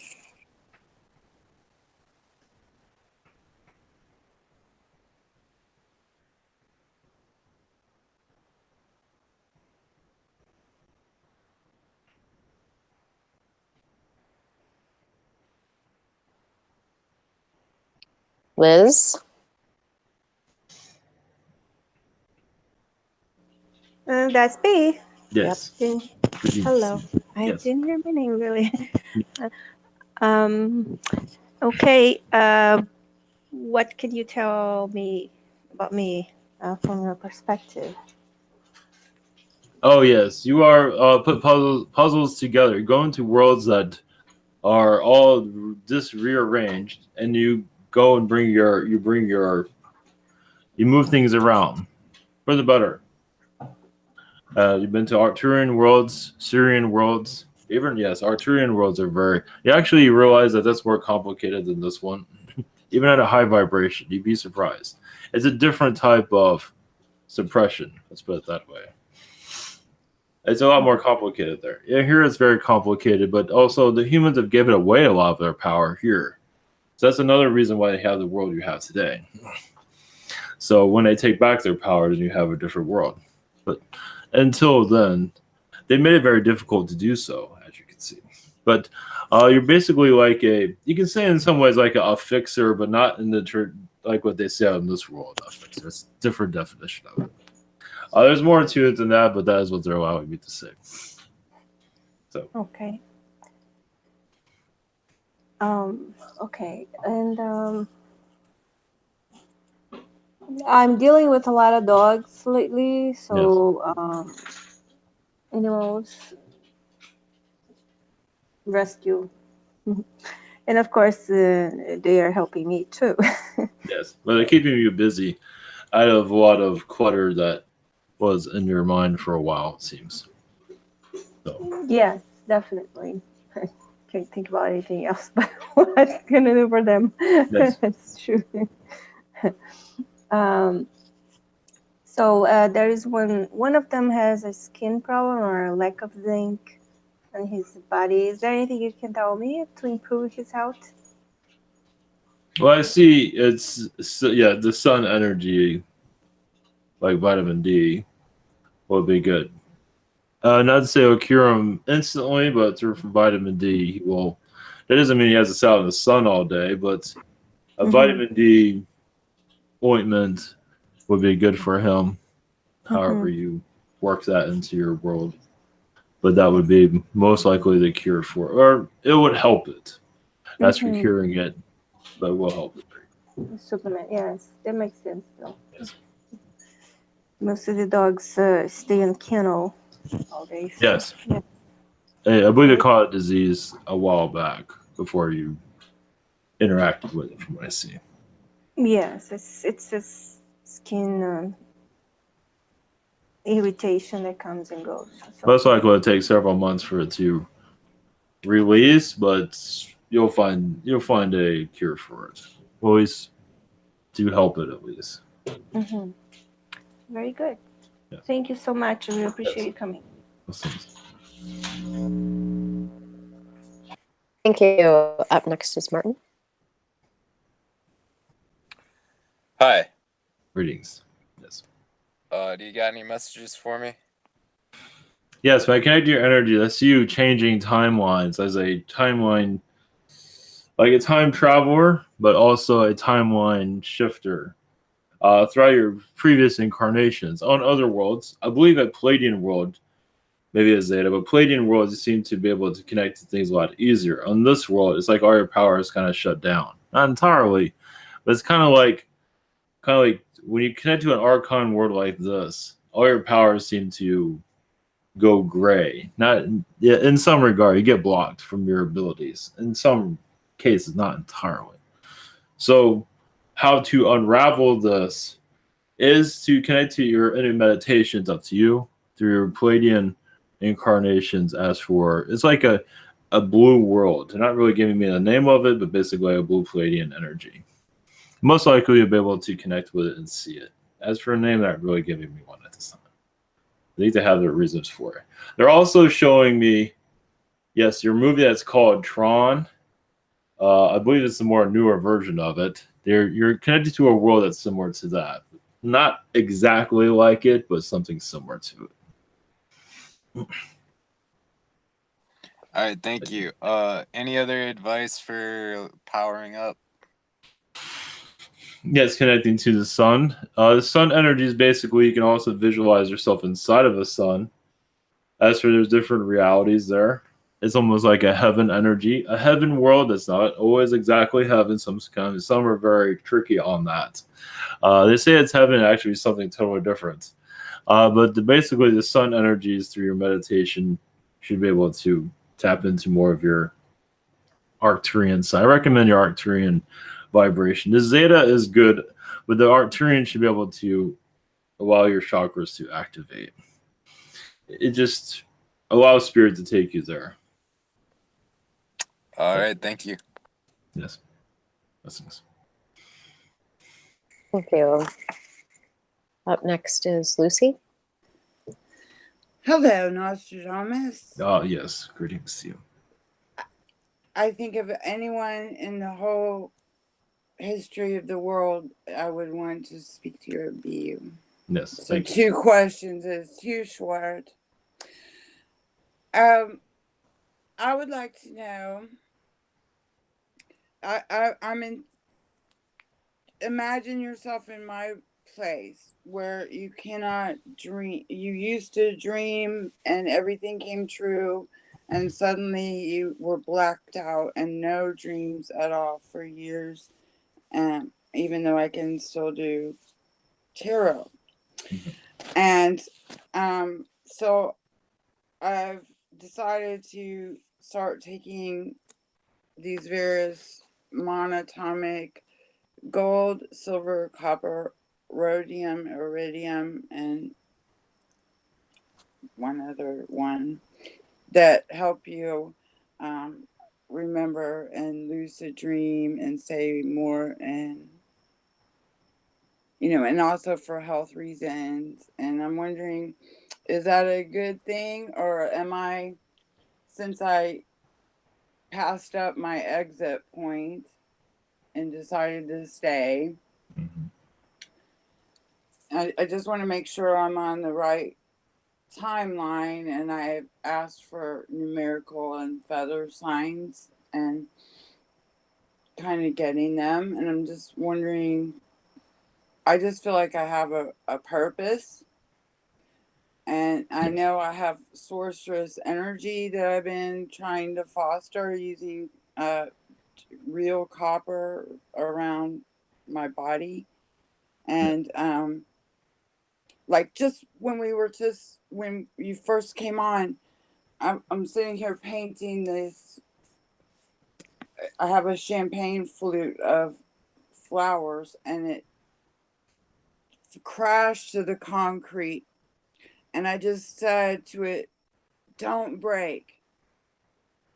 Liz? That's me. Yes. Yep. Greetings. Hello. I Yes. didn't hear my name really. Okay. What can you tell me about me from your perspective? Oh yes, you are put puzzles together. You go into worlds that are all just rearranged, and you go and you move things around for the better. You've been to Arturian worlds, Syrian worlds, even yes, Arturian worlds are very. You actually realize that that's more complicated than this one. Even at a high vibration, you'd be surprised. It's a different type of suppression. Let's put it that way. It's a lot more complicated there. Yeah, here it's very complicated, but also the humans have given away a lot of their power here. So that's another reason why they have the world you have today. So when they take back their power, then you have a different world. But until then, they made it very difficult to do so, as you can see. But you're basically like you can say in some ways like a fixer, but not in the like what they say out in this world. A fixer. It's a different definition of it. There's more to it than that, but that is what they're allowing me to say. So Okay. Okay, and I'm dealing with a lot of dogs lately, so animals rescue, and of course they are helping me too. yes, but they're keeping you busy out of a lot of clutter that was in your mind for a while. It seems. So Yes, definitely. I can't think about anything else but what can I do for them. yes. That's true. So there is one of them has a skin problem or a lack of zinc in his body. Is there anything you can tell me to improve his health? Well, I see. The sun energy, like vitamin D, will be good. Not to say it'll cure him instantly, but through vitamin D, he will. That doesn't mean he has to sit out in the sun all day, but a vitamin D ointment would be good for him. However, you work that into your world, but that would be most likely the cure for, or it would help it. As for curing it, but it will help it. Supplement, yes, that makes sense though. Yes. Most of the dogs stay in kennel all day. So, Yes. yeah. I believe they caught a disease a while back before you interacted with it, from what I see. Yes, it's just skin irritation that comes and goes. So. Most likely it'll take several months for it to release, but you'll find a cure for it. Always do help it at least. Very good. Yes. Thank you so much. We appreciate you coming. Thank you. Up next is Martin. Hi. Greetings. Yes. Do you got any messages for me? Yes, when I connect to your energy, that's you changing timelines as a timeline, like a time traveler, but also a timeline shifter. Throughout your previous incarnations on other worlds, I believe at Palladian world, maybe a Zeta, but Palladian worlds you seem to be able to connect to things a lot easier. On this world, it's like all your power is kind of shut down. Not entirely, but it's kind of like when you connect to an Archon world like this, all your powers seem to go gray. Not in some regard, you get blocked from your abilities. In some cases, not entirely. So, how to unravel this is to connect to your inner meditations. Up to you through your Palladian incarnations. As for it's like a blue world. They're not really giving me the name of it, but basically a blue Palladian energy. Most likely you'll be able to connect with it and see it. As for a name, they're not really giving me one at this time. They need to have their reasons for it. They're also showing me, yes, your movie that's called Tron. I believe it's a more newer version of it. You're connected to a world that's similar to that. Not exactly like it, but something similar to it. All right, thank you. Any other advice for powering up? Yes, connecting to the sun. The sun energy is basically you can also visualize yourself inside of a sun. As for there's different realities there. It's almost like a heaven energy, a heaven world that's not always exactly heaven. Some are very tricky on that. They say it's heaven, actually something totally different. Basically, the sun energies through your meditation should be able to tap into more of your Arcturian side. I recommend your Arcturian vibration. The Zeta is good, but the Arcturian should be able to allow your chakras to activate. It just allows spirit to take you there. All right, thank you. Yes. Blessings. Thank you. Up next is Lucy. Hello, Nostradamus. Yes. Greetings to you. I think of anyone in the whole history of the world I would want to speak to, would be you. Yes. So Thank you. 2 questions. It's too short. I would like to know. I'm in. Imagine yourself in my place where you cannot dream. You used to dream and everything came true, and suddenly you were blacked out and no dreams at all for years. And even though I can still do tarot, and so I've decided to start taking these various monatomic gold, silver, copper, rhodium, iridium, and one other one that help you remember and lucid dream and say more, and and also for health reasons. And I'm wondering, is that a good thing, or am I, since I passed up my exit point and decided to stay, I just want to make sure I'm on the right timeline, and I asked for numerical and feather signs and kind of getting them, and I'm just wondering, I just feel like I have a purpose, and I know I have sorceress energy that I've been trying to foster using real copper around my body. And like just when you first came on, I'm sitting here painting this. I have a champagne flute of flowers, and it crashed to the concrete, and I just said to it, "Don't break."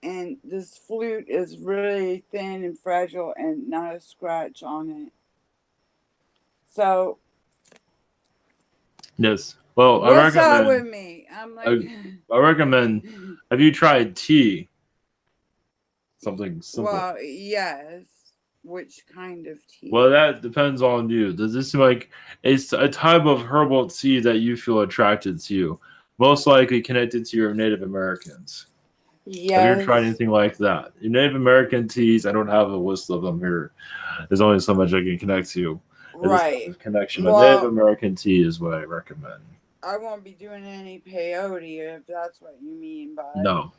And this flute is really thin and fragile and not a scratch on it. So Yes. Well, what's up with me? I'm like, I recommend. Have you tried tea? Something simple. well, yes. Which kind of tea? Well, that depends on you. Does this seem like it's a type of herbal tea that you feel attracted to? Most likely connected to your Native Americans. Yes. Have you tried anything like that? Your Native American teas, I don't have a list of them here. There's only so much I can connect to. Right. Connection. Well, But Native American tea is what I recommend. I won't be doing any peyote if that's what you mean by. No.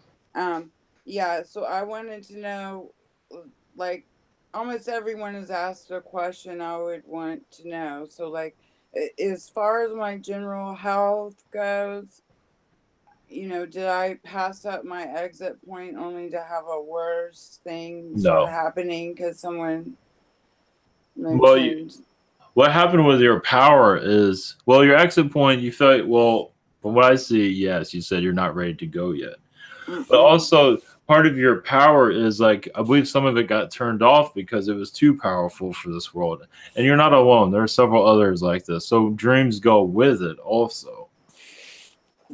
Yeah, so I wanted to know, like, almost everyone has asked a question I would want to know. So, like, as far as my general health goes, did I pass up my exit point only to have a worse thing start happening because someone mentioned? What happened with your power is, your exit point, you feel like, from what I see, yes, you said you're not ready to go yet. But also, part of your power is, like, I believe some of it got turned off because it was too powerful for this world. And you're not alone. There are several others like this. So dreams go with it also.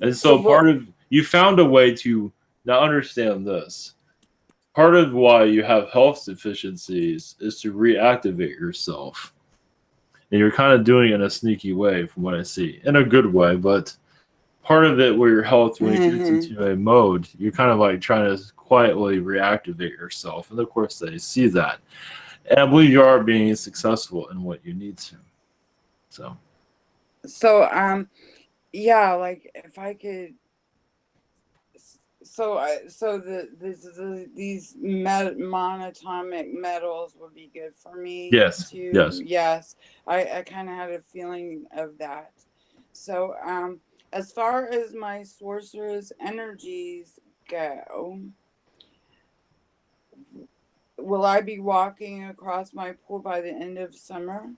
And so you found a way to now understand this. Part of why you have health deficiencies is to reactivate yourself. And you're kind of doing it in a sneaky way from what I see. In a good way, but part of it where your health, when it gets into a mode, you're kind of like trying to quietly reactivate yourself. And of course they see that. And I believe you are being successful in what you need to. So yeah, like if I could. These monatomic metals would be good for me yes, too. yes. Yes, I kind of had a feeling of that. So as far as my sorcerer's energies go, will I be walking across my pool by the end of summer?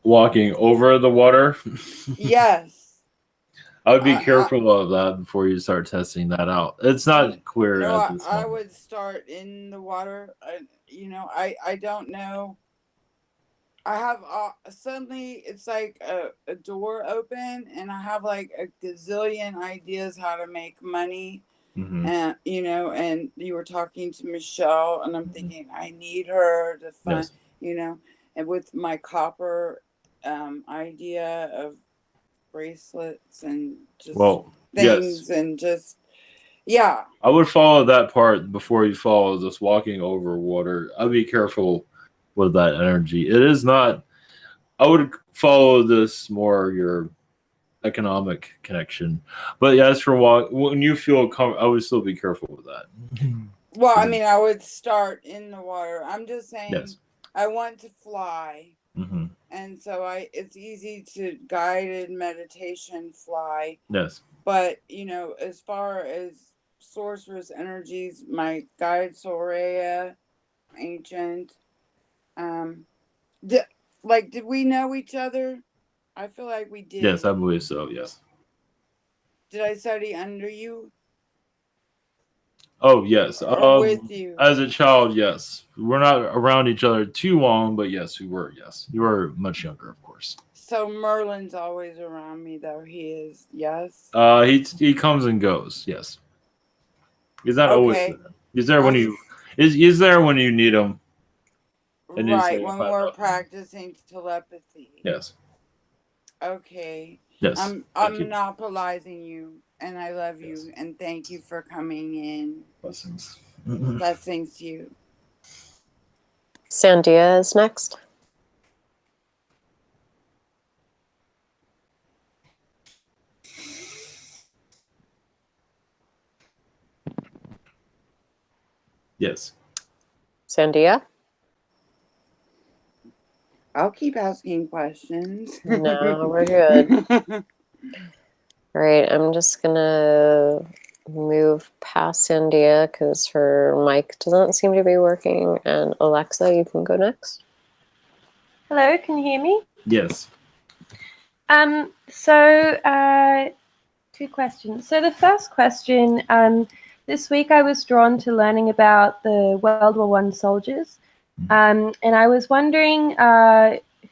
Walking over the water. Yes. I would be careful of that before you start testing that out. It's not clear No, at this I moment. would start in the water. I don't know. I have suddenly it's like a door open, and I have like a gazillion ideas how to make money. Mhm. And and you were talking to Michelle, and I'm thinking I need her to fund, Yes. and with my copper idea of bracelets and just Well, things yes. and just yeah. I would follow that part before you follow this walking over water. I'd be careful with that energy. It is not. I would follow this more your economic connection. But yeah, as for when you feel I would still be careful with that. Well, I mean, I would start in the water. I'm just saying, Yes. I want to fly, Mm-hmm. and so it's easy to guided meditation fly. Yes. But as far as sorcerer's energies, my guide Soraya, ancient, did we know each other? I feel like we did. Yes, I believe so. Yes. Did I study under you? Oh yes. Or with you? As a child, yes. We're not around each other too long, but yes, we were. Yes, you were much younger, of course. So Merlin's always around me, though. He is. Yes. He comes and goes. Yes. He's not always there. He's there when you he's there when you need him. Right, when we're practicing telepathy. Yes. Okay. Yes. I'm monopolizing you, and I love you, and thank you for coming in. Blessings. Blessings to you. Sandia is next. Yes. Sandia? I'll keep asking questions. No, we're good. All right, I'm just gonna move past Sandia because her mic doesn't seem to be working. And Alexa, you can go next. Hello, can you hear me? Yes. Two questions. So the first question, this week I was drawn to learning about the World War I soldiers. And I was wondering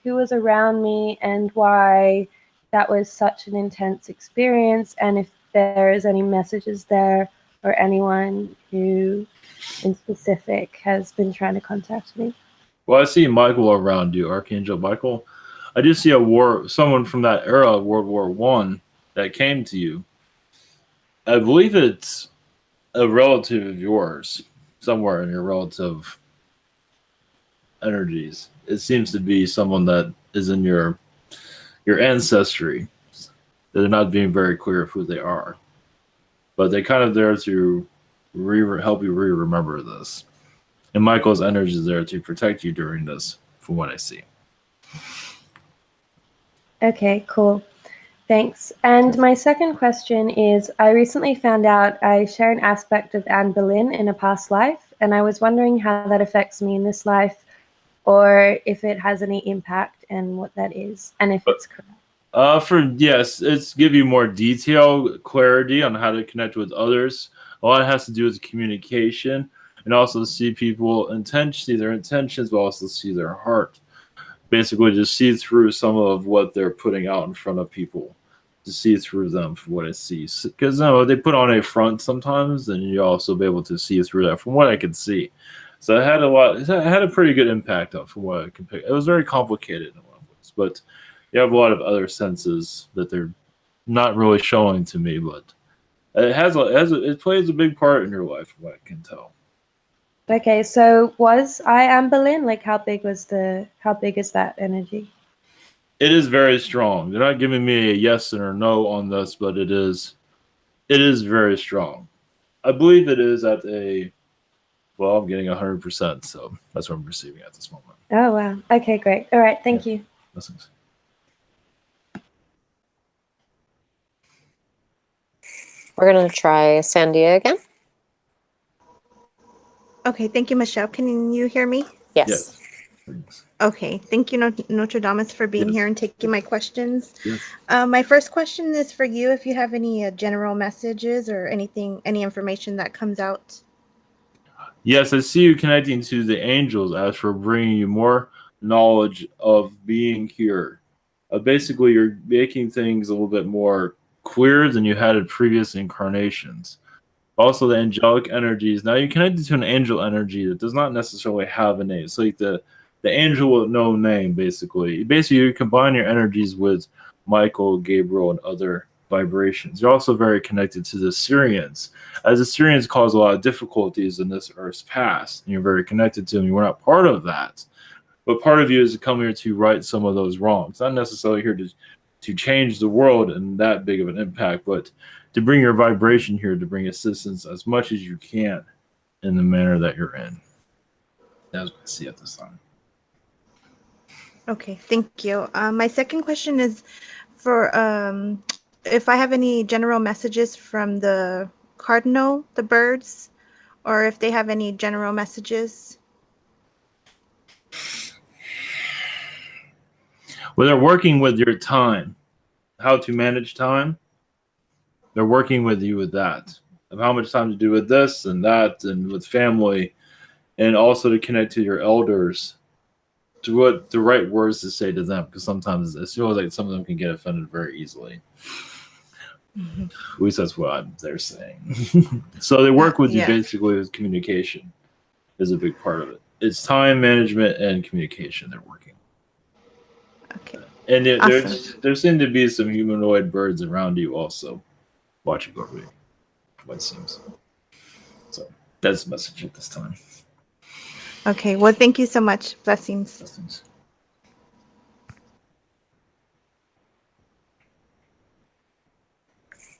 who was around me and why that was such an intense experience, and if there is any messages there or anyone who in specific has been trying to contact me. Well, I see Michael around you, Archangel Michael. I do see someone from that era of World War I that came to you. I believe it's a relative of yours, somewhere in your relative energies. It seems to be someone that is in your ancestry. They're not being very clear of who they are, but they're kind of there to help you remember this. And Michael's energy is there to protect you during this, from what I see. Okay, cool. Thanks. And my second question is, I recently found out I share an aspect of Anne Boleyn in a past life, and I was wondering how that affects me in this life, or if it has any impact and what that is, and if it's correct. It's give you more detail, clarity on how to connect with others. A lot has to do with communication, and also see people see their intentions, but also see their heart. Basically, just see through some of what they're putting out in front of people, to see through them from what I see. Because they put on a front sometimes, and you also be able to see through that from what I can see. So it had a pretty good impact on from what I can pick. It was very complicated in a lot of ways, but you have a lot of other senses that they're not really showing to me, but it plays a big part in your life, from what I can tell. Okay, so was I Am Berlin? Like, how big is that energy? It is very strong. They're not giving me a yes or no on this, but it is very strong. I believe it is at a, well, I'm getting 100%, so that's what I'm receiving at this moment. Oh, wow. Okay, great. All right, thank you. Blessings. We're going to try Sandia again. Okay, thank you, Michelle. Can you hear me? Yes. Okay, thank you, Nostradamus, for being here and taking my questions. Yes. My first question is for you, if you have any general messages or any information that comes out. Yes, I see you connecting to the angels as for bringing you more knowledge of being here. Basically, you're making things a little bit more clear than you had in previous incarnations. Also, the angelic energies. Now, you connected to an angel energy that does not necessarily have a name. It's like the angel with no name, basically. Basically, you combine your energies with Michael, Gabriel, and other vibrations. You're also very connected to the Syrians, as the Syrians cause a lot of difficulties in this Earth's past, and you're very connected to them. You were not part of that, but part of you is to come here to right some of those wrongs. Not necessarily here to change the world in that big of an impact, but to bring your vibration here, to bring assistance as much as you can in the manner that you're in. That's what I see at this time. Okay, thank you. My second question is for if I have any general messages from the cardinal, the birds, or if they have any general messages. Well, they're working with your time, how to manage time. They're working with you with that, of how much time to do with this and that and with family, and also to connect to your elders, to what the right words to say to them, because sometimes it feels like some of them can get offended very easily. At least that's what they're saying. So they work with you basically with communication is a big part of it. It's time management and communication they're working. Okay. And Awesome. there seem to be some humanoid birds around you also watching over you, what it seems. So that's the message at this time. Okay, well, thank you so much. Blessings. Blessings.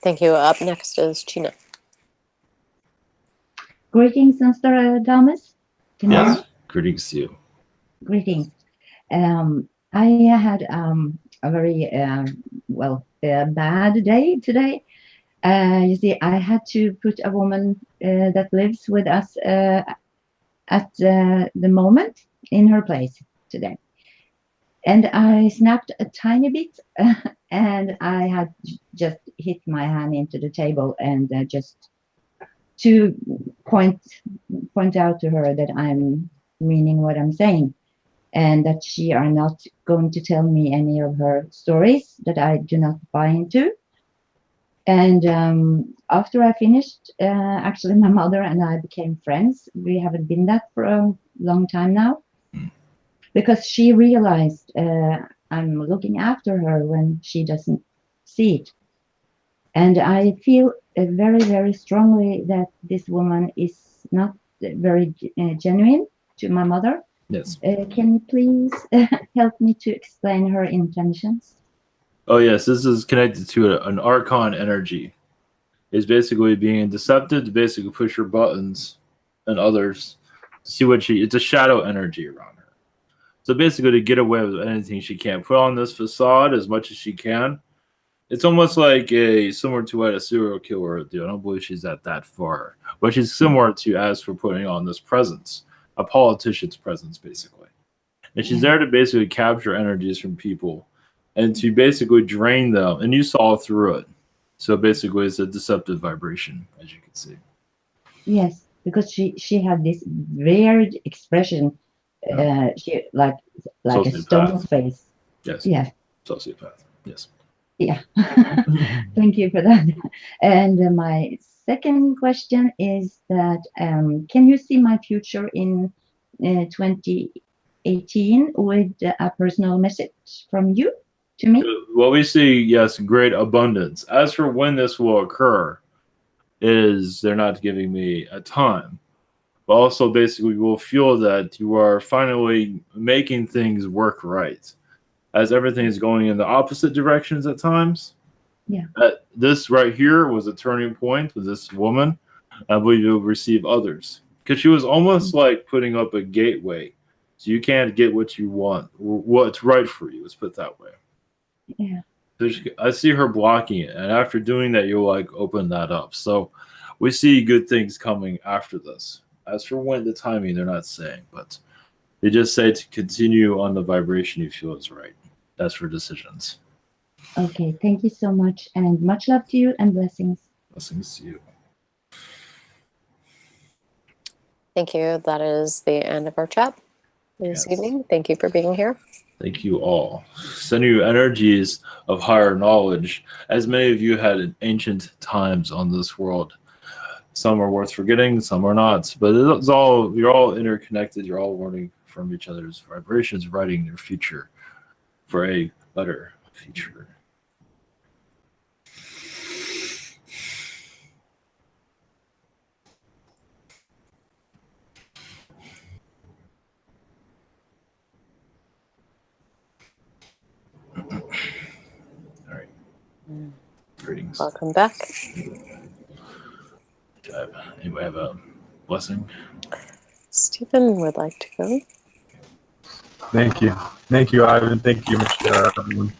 Thank you. Up next is China. Greetings, Nostradamus. Can you hear Yes, me? greetings to you. Greetings. I had a very bad day today. You see, I had to put a woman that lives with us at the moment in her place today. And I snapped a tiny bit and I had just hit my hand into the table and just to point out to her that I'm meaning what I'm saying and that she are not going to tell me any of her stories that I do not buy into. And after I finished, actually my mother and I became friends. We haven't been that for a long time now because she realized I'm looking after her when she doesn't see it. And I feel very, very strongly that this woman is not very genuine to my mother. Yes. Can you please help me to explain her intentions? Oh, yes. This is connected to an archon energy. It's basically being deceptive to basically push her buttons and others to see what it's a shadow energy around her. So basically to get away with anything she can. Put on this facade as much as she can. It's almost like similar to what a serial killer would do. I don't believe she's at that far. But she's similar to as for putting on this presence, a politician's presence, basically. And she's there to basically capture energies from people and to basically drain them. And you saw through it. So basically it's a deceptive vibration, as you can see. Yes, because she had this weird expression, she like a stone face. Yes. Yeah. Sociopath. Yes. Yeah. Thank you for that. And my second question is that can you see my future in 2018 with a personal message from you to me? Well, we see, yes, great abundance. As for when this will occur, they're not giving me a time. but also basically you will feel that you are finally making things work right, as everything is going in the opposite directions at times. Yeah. This right here was a turning point with this woman. I believe you'll receive others, because she was almost like putting up a gateway, so you can't get what you want, or what's right for you. Let's put it that way. Yeah. So I see her blocking it, and after doing that, you'll like open that up. So we see good things coming after this. As for when the timing, they're not saying, but they just say to continue on the vibration you feel is right. That's for decisions. Okay, thank you so much, and much love to you and blessings. Blessings to you. Thank you. That is the end of our chat this evening. Thank you for being here. Thank you all. Send you energies of higher knowledge, as many of you had in ancient times on this world. Some are worth forgetting, some are not. But it's all, you're all interconnected. You're all learning from each other's vibrations, writing your future for a better future. All right. Greetings. Welcome back. Anybody have a blessing? Stephen would like to go. Thank you. Thank you, Ivan. Thank you, Michelle, everyone.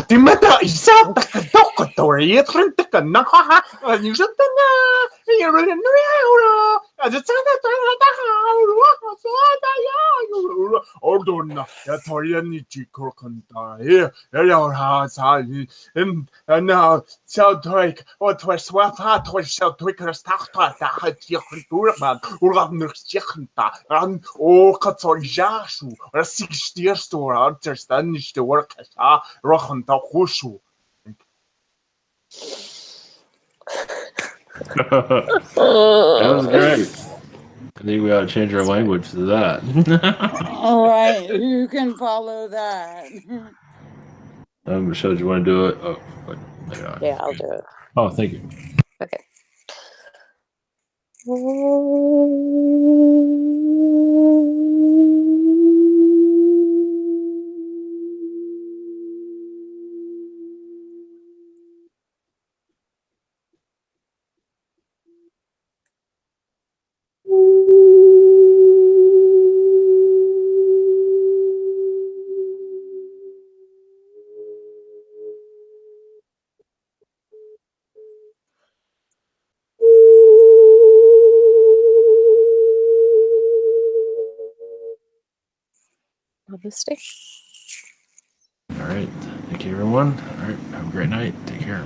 Timata isa doktori trenta na ha ni jatana ni ro ni ro azatana ta ro so da ya ordona ya toriya ni chikorkanta ya ha sa na so toik what was swapa to so toik rastata ta hati khurban urgab nirchkhanta an o qatsor jashu rasikshtirstor understand nicht the work rochen ta khushu. That was great. I think we ought to change our language to that. All right, you can follow that. Michelle, do you want to do it? Oh, wait, yeah, I'll do it. Oh, thank you. Okay. Namaste. All right. Thank you, everyone. All right. Have a great night. Take care.